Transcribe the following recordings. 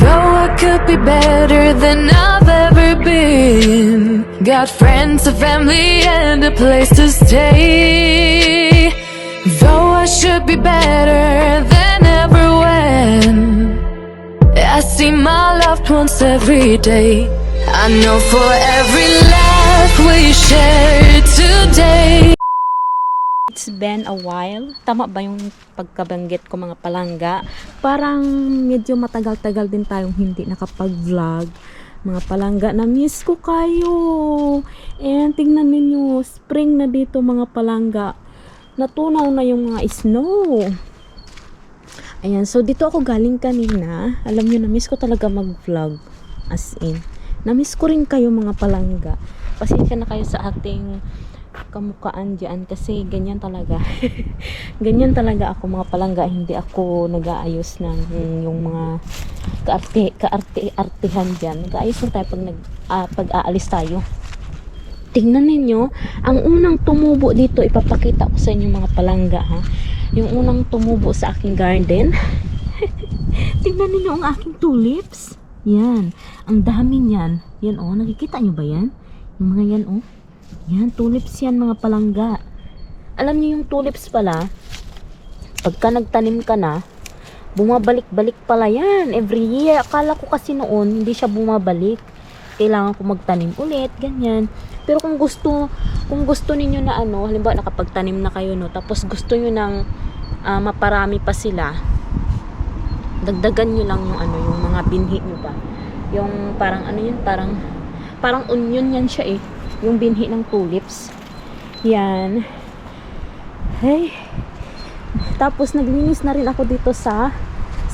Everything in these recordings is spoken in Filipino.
Though I could be better than I've ever been. Got friends, a family, and a place to stay. Though I should be better than ever when I see my loved ones every day. I know for every laugh we share today. It's been a while. Tama ba yung pagkabanggit ko mga palangga? Parang medyo matagal-tagal din tayong hindi nakapag-vlog. Mga palangga, na-miss ko kayo. And tingnan ninyo, spring na dito mga palangga. Natunaw na yung mga snow. Ayan, so dito ako galing kanina. Alam nyo, na-miss ko talaga mag-vlog. As in, na-miss ko rin kayo mga palangga. Pasensya na kayo sa ating kamukaan dyan kasi ganyan talaga. Ganyan talaga ako mga palangga. Hindi ako nag-aayos ng yung mga kaarte-artehan dyan. Nag-aayos lang tayo pag-aalis tayo. Tingnan ninyo, ang unang tumubo dito, ipapakita ko sa inyo mga palangga ha. Yung unang tumubo sa aking garden. Tingnan ninyo ang aking tulips. Yan, ang dami niyan. Yan oh, nakikita nyo ba yan? Yung mga yan oh. Yan, tulips yan mga palangga. Alam niyo yung tulips pala, pagka nagtanim ka na, bumabalik-balik pala yan every year. Akala ko kasi noon, hindi siya bumabalik. Kailangan ko magtanim ulit, ganyan. Pero kung gusto ninyo na ano, halimbawa nakapagtanim na kayo no, tapos gusto niyo nang maparami pa sila, dagdagan niyo lang yung ano, yung mga binhi niyo ba. Yung parang ano yun, parang onion yan siya eh. Yung binhi ng tulips. Yan. Hey. Tapos naglinis na rin ako dito sa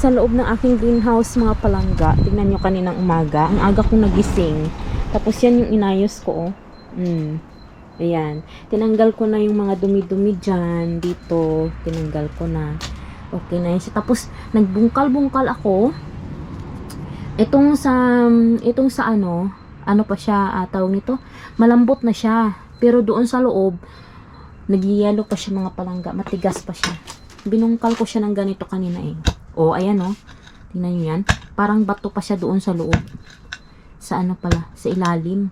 loob ng aking greenhouse mga palangga. Tingnan nyo kaninang umaga. Ang aga kong nagising. Tapos yan yung inayos ko. Ayan. Tinanggal ko na yung mga dumi-dumi dyan. Dito. Tinanggal ko na. Okay na yun. Tapos nagbungkal-bungkal ako. Itong sa ano pa siya, tawag nito, malambot na siya. Pero doon sa loob, nagyayelo pa siya mga palangga. Matigas pa siya. Binungkal ko siya ng ganito kanina eh. Oh, ayan oh. Tingnan nyo yan. Parang bato pa siya doon sa loob. Sa ano pala, sa ilalim.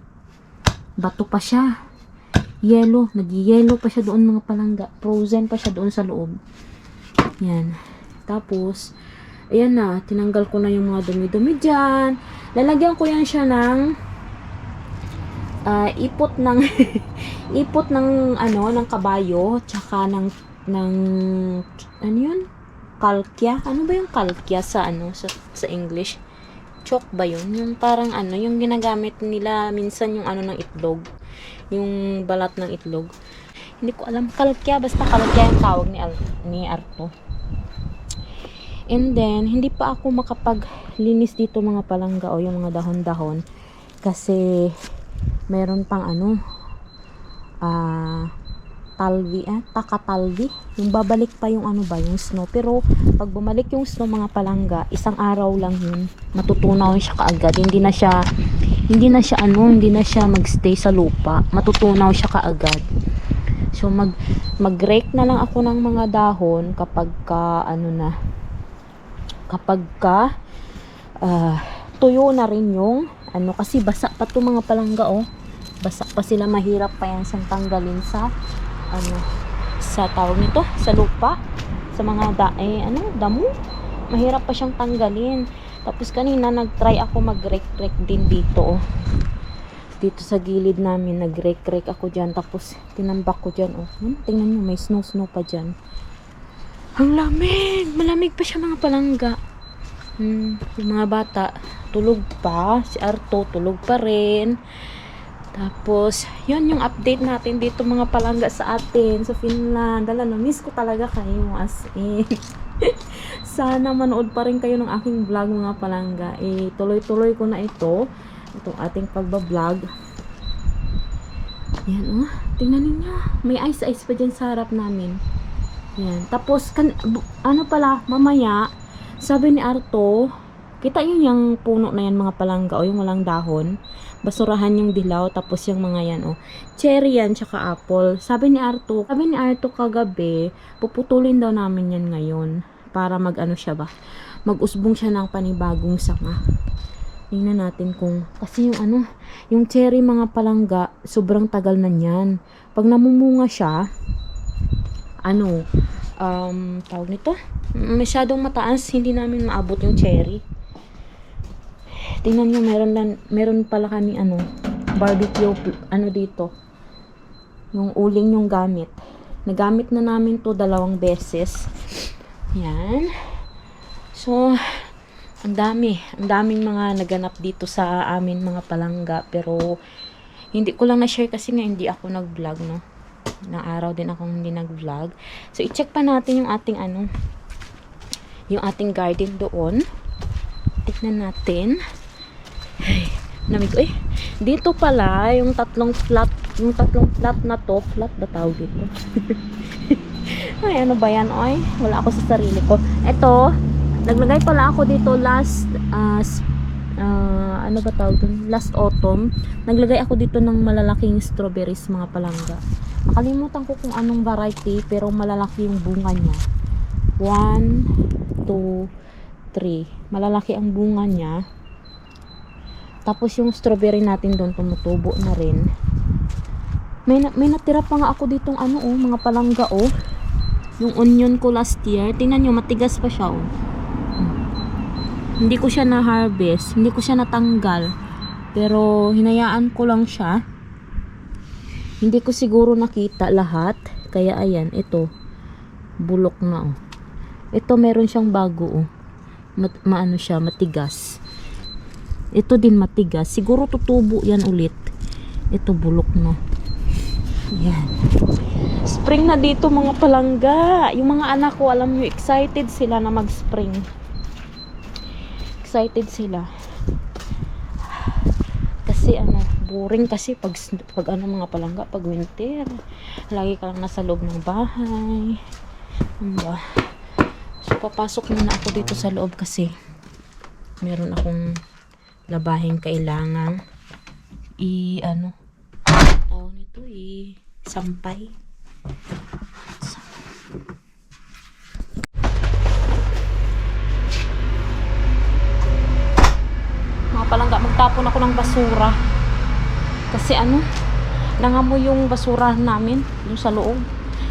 Bato pa siya. Yelo. Nagyayelo pa siya doon mga palangga. Frozen pa siya doon sa loob. Yan. Tapos, ayan na. Tinanggal ko na yung mga dumi-dumi dyan. Lalagyan ko yan siya ng ipot ng ipot ng ano, ng kabayo, tsaka ng ano yun? Kalkya. Ano ba yung kalkya sa ano, sa English? Chalk ba yun? Yung parang ano, yung ginagamit nila minsan yung ano ng itlog. Yung balat ng itlog. Hindi ko alam, kalkya, basta kalkya yung tawag ni Arto. And then, hindi pa ako makapaglinis dito mga palangga o yung mga dahon-dahon kasi meron pang ano takatalvi, yung babalik pa yung ano ba, yung snow. Pero pag bumalik yung snow mga palangga, isang araw lang yun, matutunaw siya kaagad. Hindi na siya magstay sa lupa, matutunaw siya kaagad. So mag-rake na lang ako ng mga dahon kapag tuyo na rin yung ano, kasi basa pa to mga palangga oh. Basa pa sila, mahirap pa yan siyang tanggalin sa ano, sa tawag nito, sa lupa, sa mga damo. Mahirap pa siyang tanggalin. Tapos kanina nag-try ako mag-rake din dito oh. Dito sa gilid namin nag-rake ako diyan, tapos tinambak ko diyan oh. Tingnan niyo, may snow pa diyan. Ang lamig, malamig pa siya mga palangga. Yung mga bata tulog pa, si Arto tulog pa rin. Tapos yun yung update natin dito mga palangga sa atin sa Finland. Miss ko talaga kayo as in. Sana manood pa rin kayo ng aking vlog mga palangga. Tuloy-tuloy ko na itong ating pagbablog. Yan oh, tingnan niyo, may ice pa dyan sa harap namin. Yan. Tapos ano pala, mamaya sabi ni Arto, kita yun yung puno na yan mga palangga o yung walang dahon, basurahan yung dilaw, tapos yung mga yan oh, cherry yan tsaka apple. Sabi ni Arto kagabi, puputulin daw namin yan ngayon para mag ano siya ba, mag-usbong siya ng panibagong sanga. Tingnan natin kung, kasi yung ano, yung cherry mga palangga, sobrang tagal na niyan. Pag namumunga siya, ano, tawag nito, masyadong mataas, hindi namin maabot yung cherry. Tingnan nyo, meron pala kami ano, barbecue, ano dito, yung uling yung gamit. Nagamit na namin to 2 beses. Yan. So, ang daming mga naganap dito sa amin mga palangga, pero hindi ko lang na-share kasi nga hindi ako nag-vlog, no. Ilang araw din akong hindi nag-vlog. So, i-check pa natin yung ating ano, yung ating garden doon. Tignan natin. Ay, namig ko dito pala yung tatlong flat na to, flat ba tawag dito? Ay, ano ba yan, oy? Wala ako sa sarili ko. Ito, naglagay pala ako dito last ano ba tawag dun? Last autumn. Naglagay ako dito ng malalaking strawberries mga palangga. Nakalimutan ko kung anong variety, pero malalaki yung bunga niya. 1, 2, 3. Malalaki ang bunga niya. Tapos yung strawberry natin doon tumutubo na rin. May natira pa nga ako ditong ano mga palangga yung onion ko last year. Tingnan nyo, matigas pa siya Hindi ko siya na-harvest, hindi ko siya natanggal. Pero hinayaan ko lang siya. Hindi ko siguro nakita lahat. Kaya ayan, ito bulok na Ito meron siyang bago maano siya, matigas. Ito din matigas. Siguro tutubo yan ulit. Ito bulok na. Yan. Spring na dito mga palangga. Yung mga anak ko, alam nyo, excited sila na mag-spring. Excited sila. Kasi ano, boring kasi pag ano mga palangga, pag winter. Lagi ka lang nasa loob ng bahay. Diba? So, papasok muna ako dito sa loob kasi meron akong labahing kailangan ano tawag nito sampay. Mga palangga, magtapon ako ng basura kasi ano, nangamoy yung basura namin yung sa loob.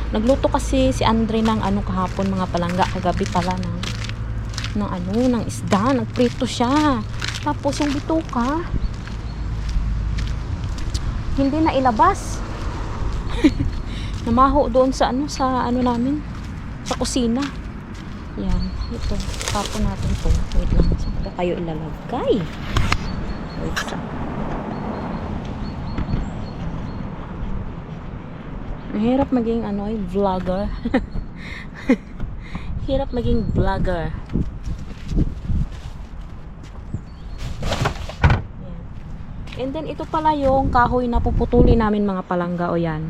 Nagluto kasi si Andre ng ano kahapon mga palangga, kagabi pala ng isda, nagprito siya. Tapos yung bituka hindi na ilabas. Namaho doon sa ano namin, sa kusina. Yan, ito. Tapon natin to. Wait lang, saan ko kayo ilalagay? Wait lang. Ang hirap maging vlogger. Hirap maging vlogger. And then, ito pala yung kahoy na puputuli namin mga palangga. O yan.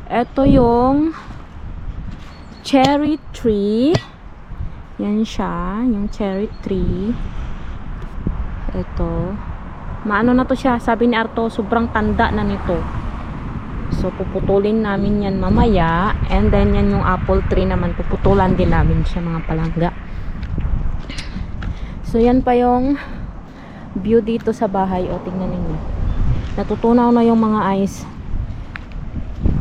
Ito yung cherry tree. Yan siya. Yung cherry tree. Ito. Maano na to siya. Sabi ni Arto, sobrang tanda na nito. So, puputulin namin yan mamaya. And then, yan yung apple tree naman. Puputulan din namin siya mga palangga. So, yan pa yung view dito sa bahay. O, tingnan ninyo. Natutunaw na yung mga ice.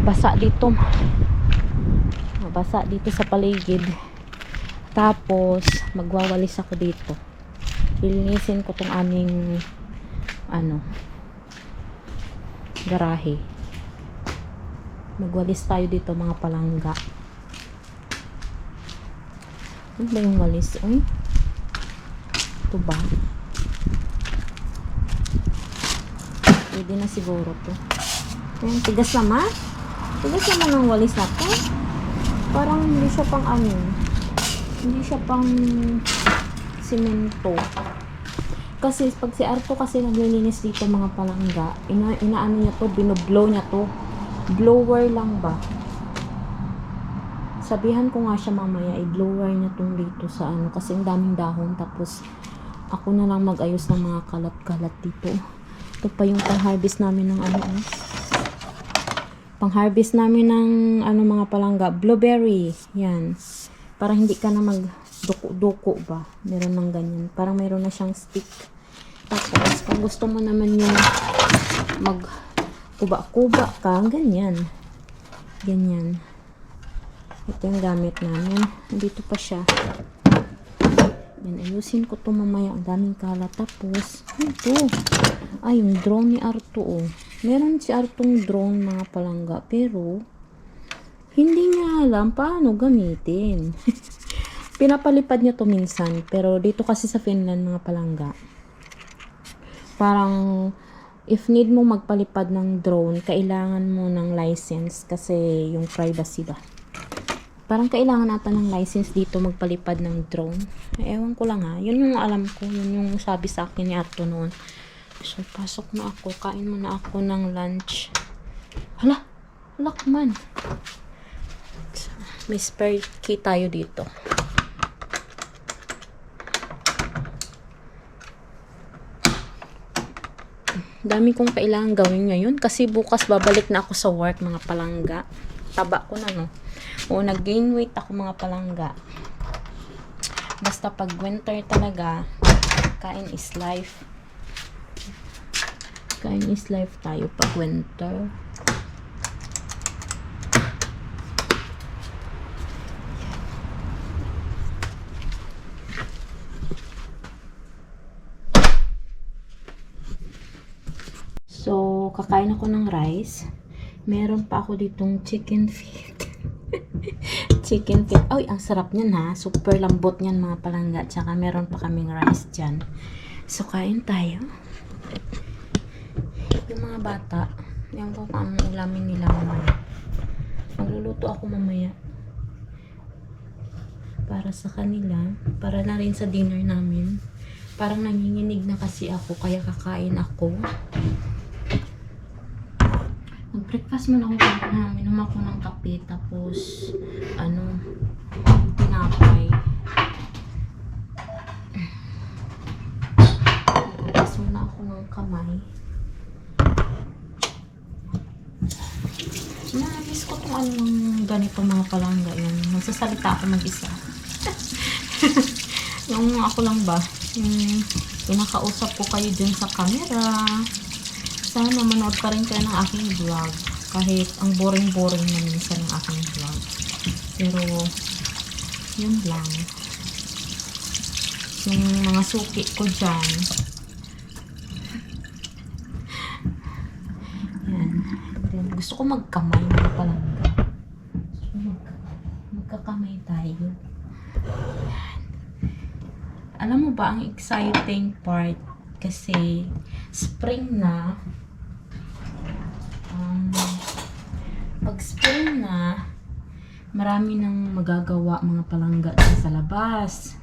Basa dito. Basa dito sa paligid. Tapos, magwawalis ako dito. Ilinisin ko tong aming garahe. Magwalis tayo dito mga palangga. Ano ba yung walis? Uy. Ito ba? Pwede na siguro to. Ayan, tigas naman. Tigas naman ang walis na to. Parang hindi siya pang hindi siya pang simento. Kasi pag si Arto kasi naglilinis dito mga palangga, inaano niya to, binoblow niya to. Blower lang ba? Sabihan ko nga siya mamaya, i-blower niya tong dito sa kasi ang daming dahon. Tapos ako na lang mag-ayos ng mga kalat-kalat dito. Ito pa yung pang-harvest namin ng pang-harvest namin ng mga palangga, blueberry. Yan. Para hindi ka na duko ba? Meron ng ganyan. Parang meron na siyang stick. Tapos, kung gusto mo naman yung mag-kuba-kuba ka, ganyan. Ganyan. Ito yung gamit namin. Dito pa siya. Yan, ayusin ko to mamaya. Ang daming kalat. Tapos, ito. Ay, yung drone ni Arto, oh. Meron si Artong drone, mga palangga. Pero, hindi niya alam paano gamitin. Pinapalipad niya to minsan. Pero, dito kasi sa Finland, mga palangga, parang, if need mo magpalipad ng drone, kailangan mo ng license kasi yung privacy ba. Parang kailangan natin ng license dito magpalipad ng drone. Ewan ko lang ha. Yun yung alam ko. Yun yung sabi sa akin ni Arto noon. So, pasok na ako. Kain muna ako ng lunch. Hala! Lakman! May spare key tayo dito. Dami kong kailangan gawin ngayon kasi bukas babalik na ako sa work, mga palangga. Taba ko na, no? O, nag-gain weight ako, mga palangga. Basta pag winter talaga, kain is life. Kain is life tayo pag winter. So, kakain ako ng rice. Meron pa ako ditong chicken feet. Chicken feet. Ay, ang sarap niyan ha. Super lambot niyan, mga palangga. Tsaka meron pa kaming rice dyan. So, kain tayo. Yung mga bata, yung ko kung anong ulamin nila mamaya. Magluluto ako mamaya. Para sa kanila. Para na rin sa dinner namin. Parang nanginginig na kasi ako, kaya kakain ako. Nag-breakfast muna ako kanina. Minom ako ng kape. Tapos, tinapay. Nag-breakfast muna ako ng kamay. Namiss ko itong ganito, mga palangga. Yan. Nagsasalita ako mag-isa. Yung ako lang ba? Pinakausap ko kayo dyan sa camera. Sana manood pa rin kayo ng aking vlog. Kahit ang boring-boring na minsan ng aking vlog. Pero, yun lang. Yung mga suki ko dyan. Yan. Then, gusto ko magkamay, mga palangga. Magkakamay tayo. Yan. Alam mo ba, ang exciting part kasi spring na. Pag spring na, marami nang magagawa, mga palangga dyan sa labas.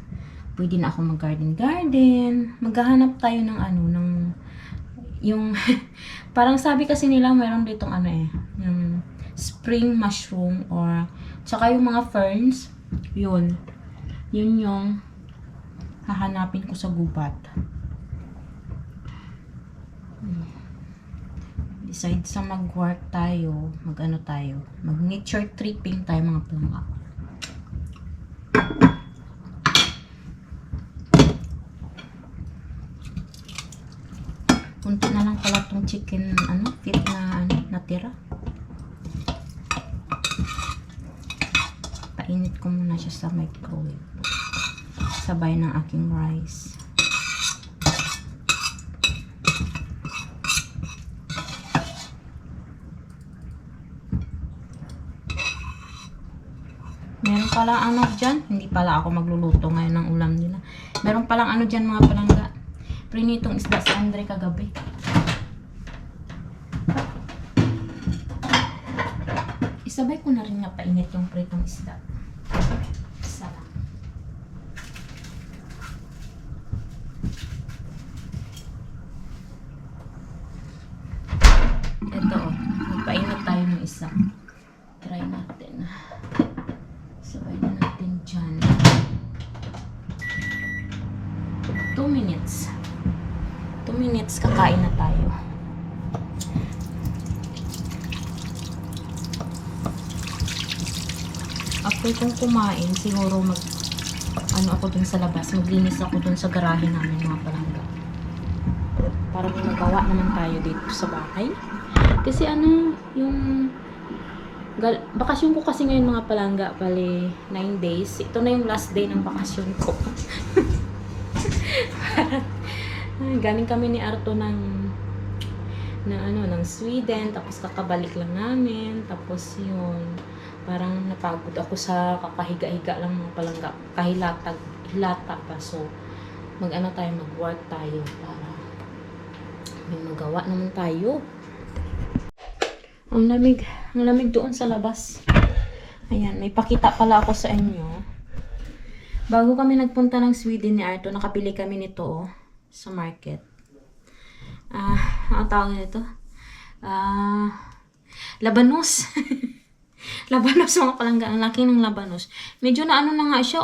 Pwede na ako mag-garden. Maghahanap tayo ng yung parang sabi kasi nila meron ditong yung spring mushroom or tsaka yung mga ferns. Yun yung hahanapin ko sa gubat. Besides sa mag-work tayo, mag-nature tripping tayo, mga palangga. Kunti na lang pala tong chicken, feet na natira. Painit ko muna siya sa microwave. Sabay ng aking rice. Meron palang dyan. Hindi pala ako magluluto ngayon ng ulam nila. Meron palang dyan, mga palangga. Prinitong isda sa Andre kagabi. Isabay ko na rin nga painit yung pritong isda. Isa lang. Ito magpainit tayo ng isa. Try natin. Sabay na natin dyan. 2 minutes. 2 minutes kakain na tayo. After kong kumain, siguro ano ako dun sa labas, maglinis ako dun sa garahe namin mga palangga. Para may magawa naman tayo dito sa bahay. Kasi ano, yung bakasyon ko kasi ngayon mga palangga, bali 9 days. Ito na yung last day ng bakasyon ko. Galing kami ni Arto ng Sweden, tapos kakabalik lang namin, tapos yun, parang napagod ako sa kakahiga-higa lang mga palangga, hilata pa. So mag-work tayo para may magawa naman tayo. Ang lamig doon sa labas. Ayan, may pakita pala ako sa inyo. Bago kami nagpunta ng Sweden ni Arto, nakapili kami nito sa market. Ang tawag nito? Labanos. Labanos mga palangga. Ang laki ng labanos. Medyo na ano na nga siya,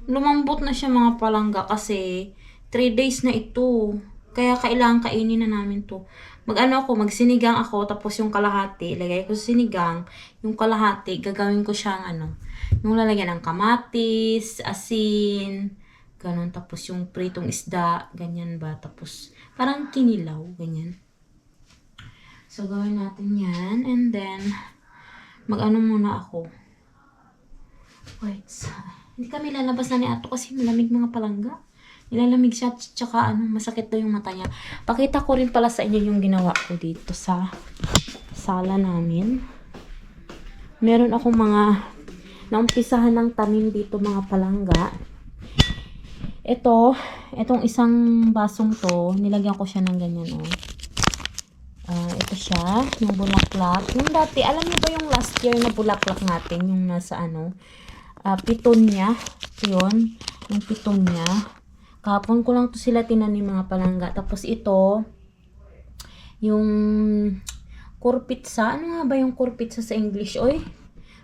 lumambot na siya mga palangga kasi 3 days na ito. Kaya kailangan kainin na namin to. Magsinigang ako, tapos yung kalahati, ilagay ko sa sinigang, yung kalahati, gagawin ko siyang yung lalagyan ng kamatis, asin, ganun, tapos yung pritong isda, ganyan ba, tapos parang kinilaw, ganyan. So, gawin natin yan, and then, muna ako. Wait, hindi kami lalabas na ni Ato kasi malamig mga palangga. Nilalamig siya, tsaka masakit daw yung mata niya. Pakita ko rin pala sa inyo yung ginawa ko dito sa sala namin. Meron akong naumpisahan ng tanim dito mga palangga. Itong isang basong to, nilagyan ko siya ng ganyan, ito siya, yung bulaklak. Yung dati, alam niyo ba yung last year na bulaklak natin, yung nasa pitonya, yun, yung pitonya. Kahapon ko lang to sila tinanim mga palangga. Tapos ito, yung kurpitsa. Ano nga ba yung kurpitsa sa English, oy?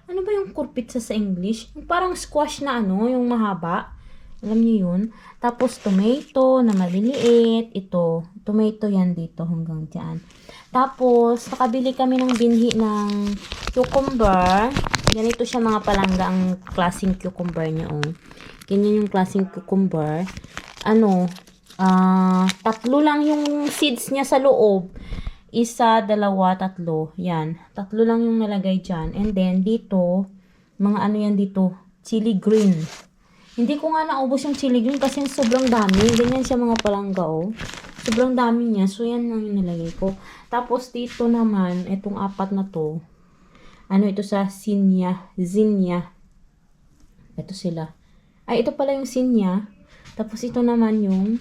Ano ba yung kurpitsa sa English? Yung parang squash na yung mahaba. Alam niyo yun? Tapos tomato na maliliit. Ito, tomato yan dito hanggang dyan. Tapos, nakabili kami ng binhi ng cucumber. Ganito siya mga palangga ang klaseng cucumber niya, Ganyan yung klaseng cucumber. 3 lang yung seeds niya sa loob. 1, 2, 3. Yan. 3 lang yung nalagay dyan. And then, dito, mga yan dito, chili green. Hindi ko nga naubos yung chili green kasi sobrang dami. Ganyan siya mga palangga, Sobrang dami niya. So, yan lang yung nalagay ko. Tapos, dito naman, itong 4 na to, ito sa zinnia. Ito sila. Ay, ito pala yung zinnia. Tapos ito naman yung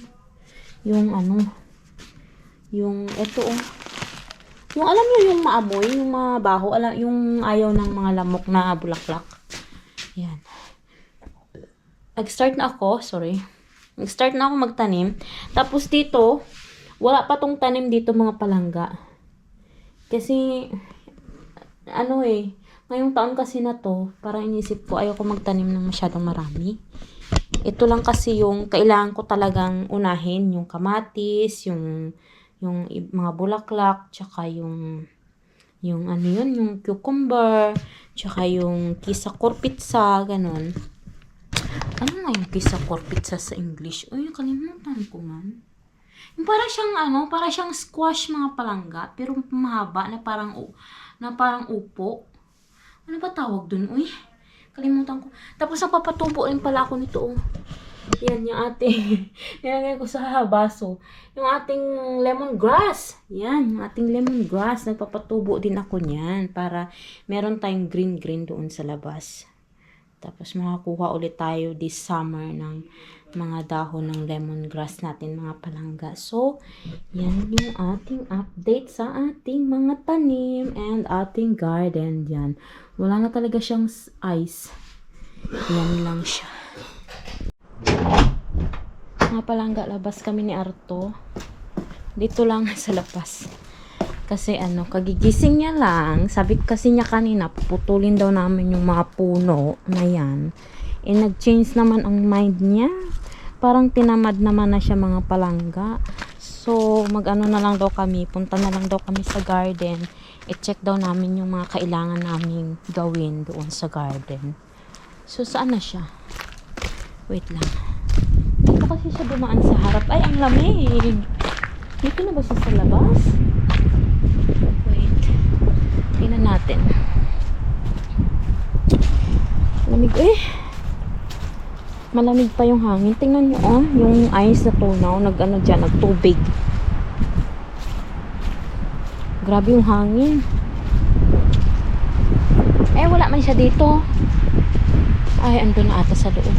ito yung alam niyo yung maamoy, yung mabaho, yung ayaw ng mga lamok na bulaklak. Yan. Nag-start na ako magtanim. Tapos dito, wala pa tong tanim dito mga palangga. Kasi ngayong taon kasi na to, parang inisip ko ayoko magtanim ng masyadong marami. Ito lang kasi yung kailangan ko talagang unahin, yung kamatis, yung mga bulaklak, tsaka yung cucumber, tsaka yung kisakorpitsa, ganun. Ano nga yung kisakorpitsa sa English? Nakalimutan ko man. Yung parang siyang squash mga palangga, pero mahaba na parang upo. Ano ba tawag dun? Kalimutan ko. Tapos napapatubo rin pala ako nito. Yan, yung ating nilagay ko sa baso. Yung ating lemongrass. Yan, yung ating lemongrass. Nagpapatubo din ako niyan para meron tayong green doon sa labas. Tapos makakuha ulit tayo this summer ng mga dahon ng lemongrass natin mga palangga. So, yan yung ating update sa ating mga tanim and ating garden. Yan. Wala na talaga siyang ice. Yan lang siya. Mga palangga, labas kami ni Arto. Dito lang sa labas. Kasi kagigising niya lang. Sabi kasi niya kanina, puputulin daw namin yung mga puno na yan. Nag-change naman ang mind niya. Parang tinamad naman na siya mga palangga. So, na lang daw kami. Punta na lang daw kami sa garden. I-check daw namin yung mga kailangan namin gawin doon sa garden. So, saan na siya? Wait lang. Dito kasi siya dumaan sa harap. Ay, ang lamig. Dito na ba siya sa labas? Wait. Tingnan natin. Lamig malamig pa yung hangin. Tingnan nyo yung ice na tunaw, nag-ano dyan, nagtubig. Grabe yung hangin. Wala man siya dito. Ay, andun na ata sa loob.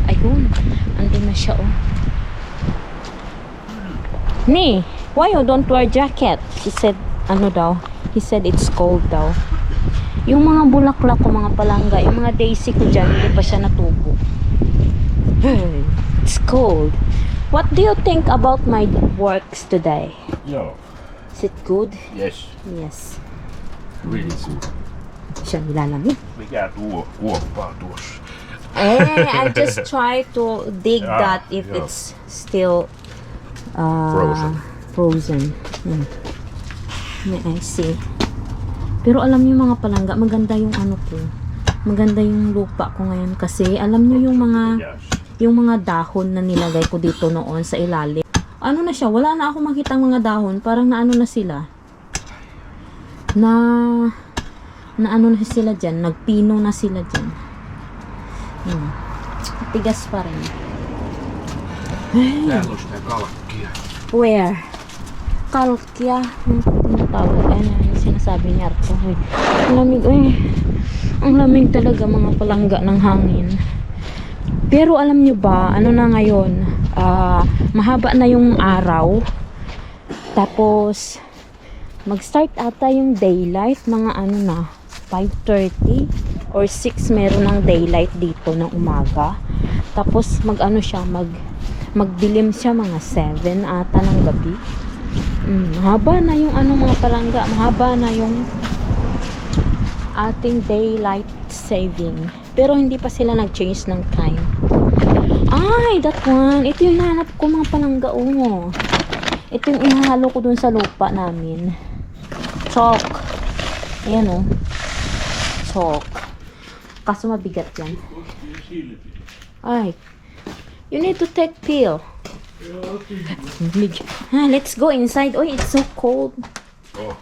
Ayun, andun na siya Ni, why you don't wear jacket? He said, he said it's cold daw. Yung mga bulaklak ko, mga palangga, yung mga daisy ko dyan, hindi pa siya natubo. It's cold. What do you think about my works today? Yeah. Is it good? Yes. Yes. Really good. Siya nilalamig. Mikä kuoppaa tuossa? I just try to dig that if yeah. it's still frozen. I see. Pero alam niyo mga palangga, maganda yung ano ko. Maganda yung lupa ko ngayon kasi alam niyo yung mga dahon na nilagay ko dito noon sa ilalim. Ano na siya, wala na ako makitang mga dahon, parang naano na sila. Na ano na sila diyan, nagpino na sila diyan. Tigas pa rin. Täällä on sitä kalkkia. Where? Kalkya. Ang tawag. Yung sinasabi ni Arto. Ang lamig. Ang lamig talaga mga palangga ng hangin. Pero alam nyo ba, ano na ngayon? Mahaba na yung araw. Tapos, mag-start ata yung daylight. Mga ano na, 5:30 or 6 meron ng daylight dito ng umaga. Tapos, mag-ano siya, magdilim siya mga 7 ata ng gabi. Mahaba na yung ano mga palangga. Mahaba na yung ating daylight saving. Pero hindi pa sila nag-change ng time. Ay, that one. Ito yung nahanap ko mga palangga. Ito yung inahalo ko dun sa lupa namin. Chalk. Ayan chalk. Kaso mabigat yan. Ay. You need to take pill. Let's go inside. It's so cold. Oh.